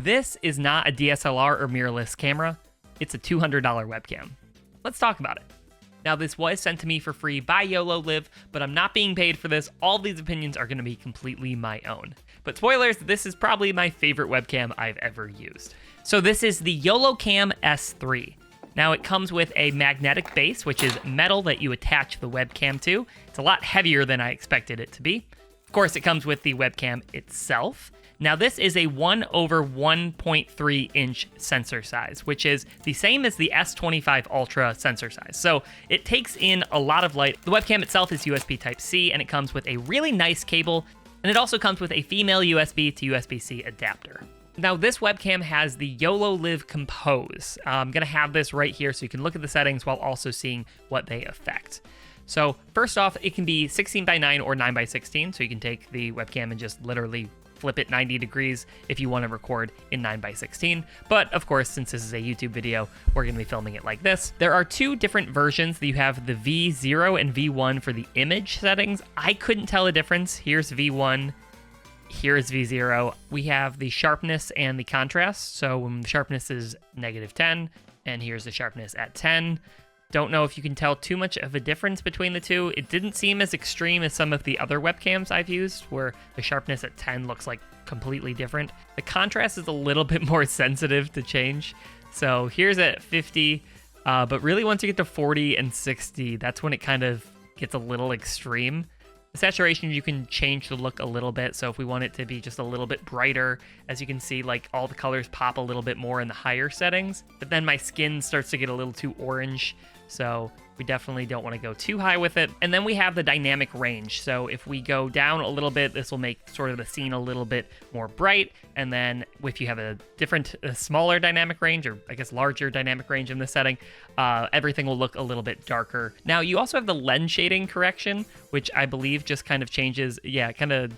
This is not a DSLR or mirrorless camera. It's a $200 webcam. Let's talk about it. Now, this was sent to me for free by Yololiv, but I'm not being paid for this. All these opinions are going to be completely my own. But spoilers, this is probably my favorite webcam I've ever used. So this is the YoloCam S3. Now, it comes with a magnetic base, which is metal that you attach the webcam to. It's a lot heavier than I expected it to be. Of course, it comes with the webcam itself. Now, this is a 1/1.3 inch sensor size, which is the same as the S25 Ultra sensor size. So it takes in a lot of light. The webcam itself is USB Type-C, and it comes with a really nice cable, and it also comes with a female USB to USB-C adapter. Now, this webcam has the Yololiv Compose. I'm going to have this right here so you can look at the settings while also seeing what they affect. So first off, it can be 16:9 or 9:16, so you can take the webcam and just literally flip it 90 degrees if you want to record in 9:16. But of course, since this is a YouTube video, we're going to be filming it like this. There are two different versions. You have the V0 and V1 for the image settings. I couldn't tell the difference. Here's V1. Here's V0. We have the sharpness and the contrast. So when the sharpness is -10, and here's the sharpness at 10. Don't know if you can tell too much of a difference between the two. It didn't seem as extreme as some of the other webcams I've used, where the sharpness at 10 looks like completely different. The contrast is a little bit more sensitive to change. So here's at 50, but really once you get to 40 and 60, that's when it kind of gets a little extreme. The saturation, you can change the look a little bit. So if we want it to be just a little bit brighter, as you can see, like all the colors pop a little bit more in the higher settings, but then my skin starts to get a little too orange. So we definitely don't want to go too high with it. And then we have the dynamic range. So if we go down a little bit, this will make sort of the scene a little bit more bright. And then if you have a smaller dynamic range, or I guess larger dynamic range in this setting, everything will look a little bit darker. Now, you also have the lens shading correction, which I believe just kind of changes, kind of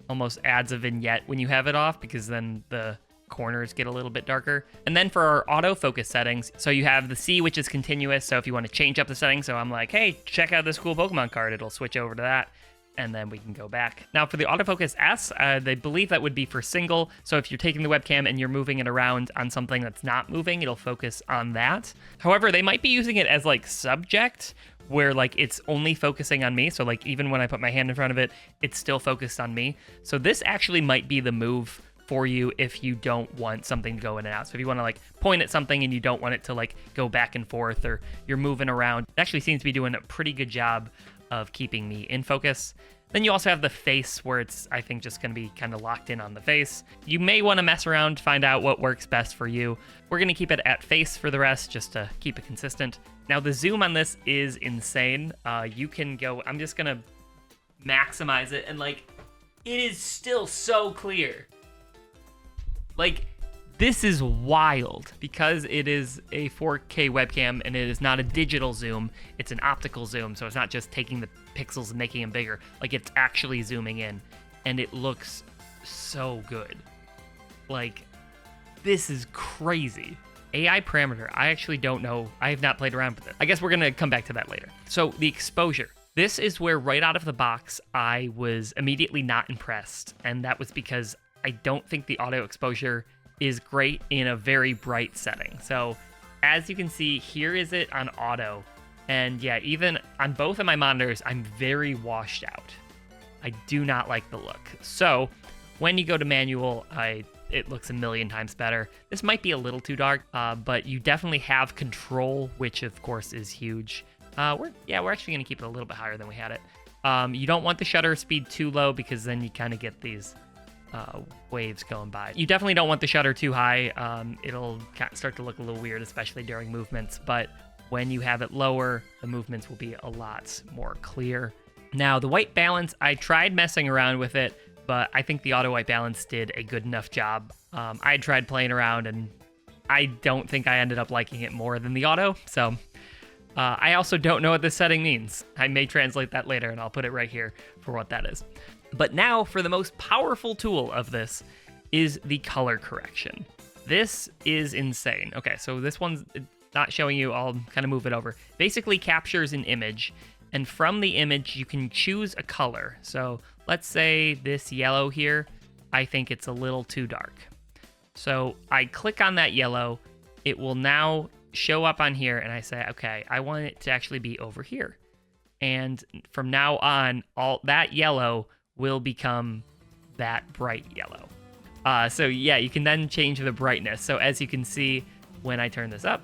almost adds a vignette when you have it off, because then the corners get a little bit darker. And then for our autofocus settings, so you have the C, which is continuous. So if you want to change up the settings, so I'm like, hey, check out this cool Pokemon card, it'll switch over to that, and then we can go back. Now for the autofocus S, they believe that would be for single. So if you're taking the webcam and you're moving it around on something that's not moving, it'll focus on that. However, they might be using it as like subject, where like it's only focusing on me. So like even when I put my hand in front of it, it's still focused on me. So this actually might be the move for you if you don't want something to go in and out. So if you want to like point at something and you don't want it to like go back and forth, or you're moving around, it actually seems to be doing a pretty good job of keeping me in focus. Then you also have the face, where it's, I think, just going to be kind of locked in on the face. You may want to mess around to find out what works best for you. We're going to keep it at face for the rest, just to keep it consistent. Now the zoom on this is insane. You can go, I'm just going to maximize it, and like, it is still so clear. Like, this is wild, because it is a 4K webcam and it is not a digital zoom, it's an optical zoom. So it's not just taking the pixels and making them bigger, like it's actually zooming in, and it looks so good. Like, this is crazy. AI parameter, I actually don't know. I have not played around with it. I guess we're gonna come back to that later. So the exposure. This is where right out of the box, I was immediately not impressed. And that was because I don't think the auto exposure is great in a very bright setting. So as you can see, here is it on auto. And yeah, even on both of my monitors, I'm very washed out. I do not like the look. So when you go to manual, it looks a million times better. This might be a little too dark, but you definitely have control, which of course is huge. We're actually gonna keep it a little bit higher than we had it. You don't want the shutter speed too low, because then you kind of get these waves going by. You definitely don't want the shutter too high. It'll start to look a little weird, especially during movements, but when you have it lower, the movements will be a lot more clear. Now, the white balance, I tried messing around with it, but I think the auto white balance did a good enough job. I tried playing around, and I don't think I ended up liking it more than the auto, so I also don't know what this setting means. I may translate that later, and I'll put it right here for what that is. But now for the most powerful tool of this is the color correction. This is insane. Okay, so this one's not showing you. I'll kind of move it over. Basically captures an image, and from the image, you can choose a color. So let's say this yellow here, I think it's a little too dark. So I click on that yellow. It will now show up on here, and I say, okay, I want it to actually be over here. And from now on, all that yellow will become that bright yellow. So yeah, you can then change the brightness. So as you can see, when I turn this up,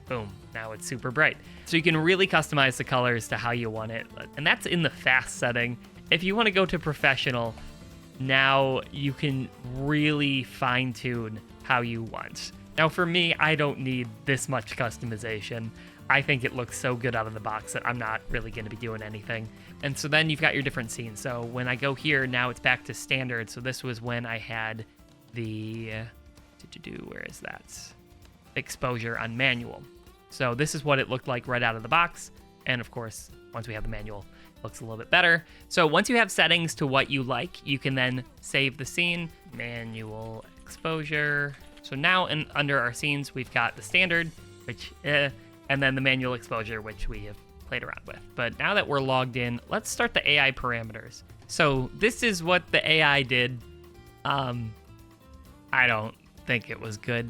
boom, now it's super bright. So you can really customize the colors to how you want it. And that's in the fast setting. If you want to go to professional, now you can really fine tune how you want. Now for me, I don't need this much customization. I think it looks so good out of the box that I'm not really going to be doing anything. And so then you've got your different scenes. So when I go here, now it's back to standard. So this was when I had the, where is that? Exposure on manual. So this is what it looked like right out of the box. And of course, once we have the manual, it looks a little bit better. So once you have settings to what you like, you can then save the scene, manual exposure. So now under our scenes, we've got the standard, which, and then the manual exposure, which we have played around with. But now that we're logged in, let's start the AI parameters. So this is what the AI did. I don't think it was good.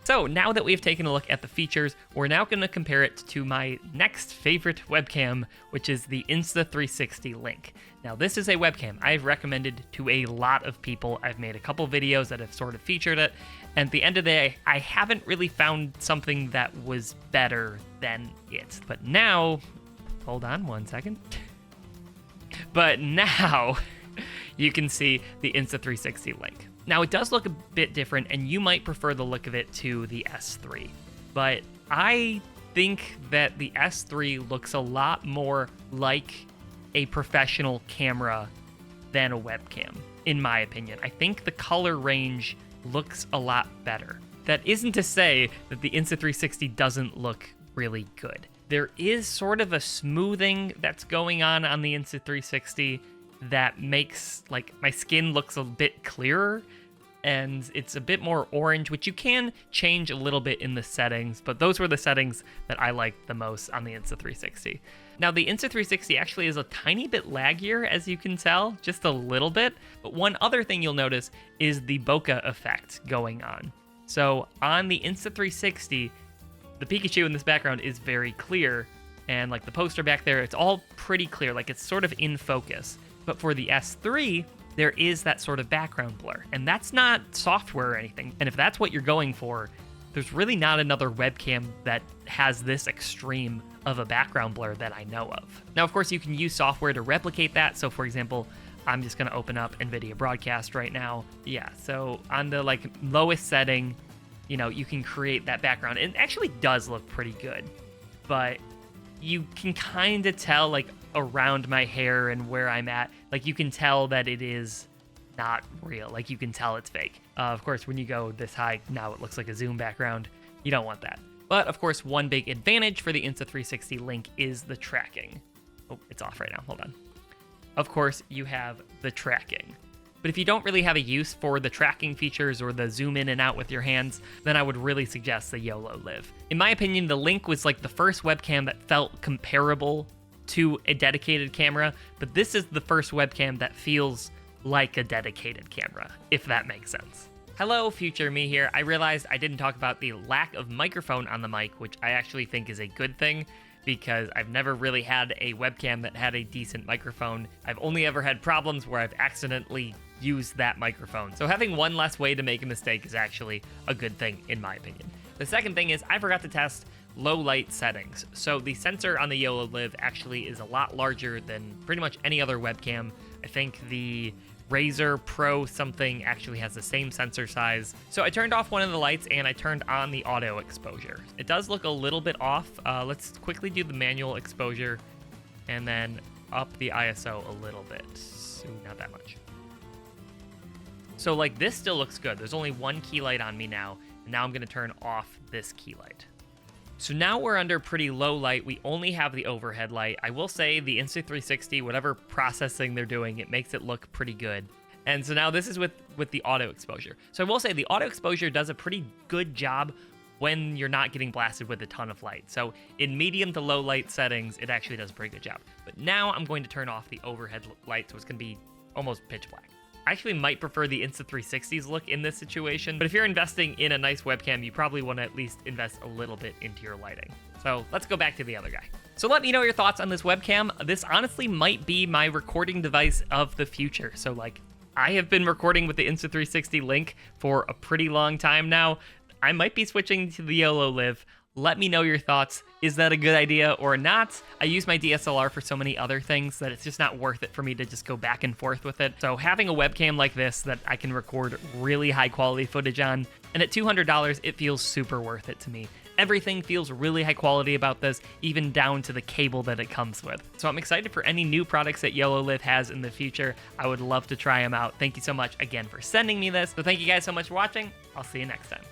So now that we've taken a look at the features, we're now going to compare it to my next favorite webcam, which is the Insta360 Link. Now this is a webcam I've recommended to a lot of people. I've made a couple videos that have sort of featured it, and at the end of the day, I haven't really found something that was better than it. But now, hold on one second. But now you can see the Insta360 Link. Now, it does look a bit different, and you might prefer the look of it to the S3, but I think that the S3 looks a lot more like a professional camera than a webcam, in my opinion. I think the color range looks a lot better. That isn't to say that the Insta360 doesn't look really good. There is sort of a smoothing that's going on the Insta360 that makes, like, my skin looks a bit clearer, and it's a bit more orange, which you can change a little bit in the settings, but those were the settings that I liked the most on the Insta360. Now, the Insta360 actually is a tiny bit laggier, as you can tell, just a little bit, but one other thing you'll notice is the bokeh effect going on. So on the Insta360, the Pikachu in this background is very clear, and like the poster back there, it's all pretty clear, like it's sort of in focus. But for the S3, there is that sort of background blur, and that's not software or anything. And if that's what you're going for, there's really not another webcam that has this extreme of a background blur that I know of. Now, of course, you can use software to replicate that. So for example, I'm just gonna open up NVIDIA Broadcast right now. Yeah, so on the like lowest setting, you know, you can create that background. It actually does look pretty good, but you can kind of tell like around my hair and where I'm at, like you can tell that it is not real. Like you can tell it's fake. Of course, when you go this high, now it looks like a zoom background. You don't want that. But of course, one big advantage for the Insta360 Link is the tracking. Oh, it's off right now. Hold on. Of course, you have the tracking. But if you don't really have a use for the tracking features or the zoom in and out with your hands, then I would really suggest the Yololiv. In my opinion, the Link was like the first webcam that felt comparable to a dedicated camera, but this is the first webcam that feels like a dedicated camera, if that makes sense. Hello, future me here. I realized I didn't talk about the lack of microphone on the mic, which I actually think is a good thing, because I've never really had a webcam that had a decent microphone. I've only ever had problems where I've accidentally used that microphone. So having one less way to make a mistake is actually a good thing, in my opinion. The second thing is I forgot to test low light settings. So the sensor on the Yololiv actually is a lot larger than pretty much any other webcam. I think the Razer Pro something actually has the same sensor size. So I turned off one of the lights and I turned on the auto exposure. It does look a little bit off. Let's quickly do the manual exposure and then up the ISO a little bit. Ooh, not that much. So like this still looks good. There's only one key light on me now, and now I'm gonna turn off this key light. So now we're under pretty low light. We only have the overhead light. I will say the Insta360, whatever processing they're doing, it makes it look pretty good. And so now this is with the auto exposure. So I will say the auto exposure does a pretty good job when you're not getting blasted with a ton of light. So in medium to low light settings, it actually does a pretty good job. But now I'm going to turn off the overhead light, so it's gonna be almost pitch black. I actually might prefer the Insta360's look in this situation, but if you're investing in a nice webcam, you probably want to at least invest a little bit into your lighting. So let's go back to the other guy. So let me know your thoughts on this webcam. This honestly might be my recording device of the future. So like, I have been recording with the Insta360 Link for a pretty long time now. I might be switching to the Yololiv. Let me know your thoughts. Is that a good idea or not? I use my DSLR for so many other things that it's just not worth it for me to just go back and forth with it. So having a webcam like this that I can record really high quality footage on, and at $200, it feels super worth it to me. Everything feels really high quality about this, even down to the cable that it comes with. So I'm excited for any new products that Yololiv has in the future. I would love to try them out. Thank you so much again for sending me this. So thank you guys so much for watching. I'll see you next time.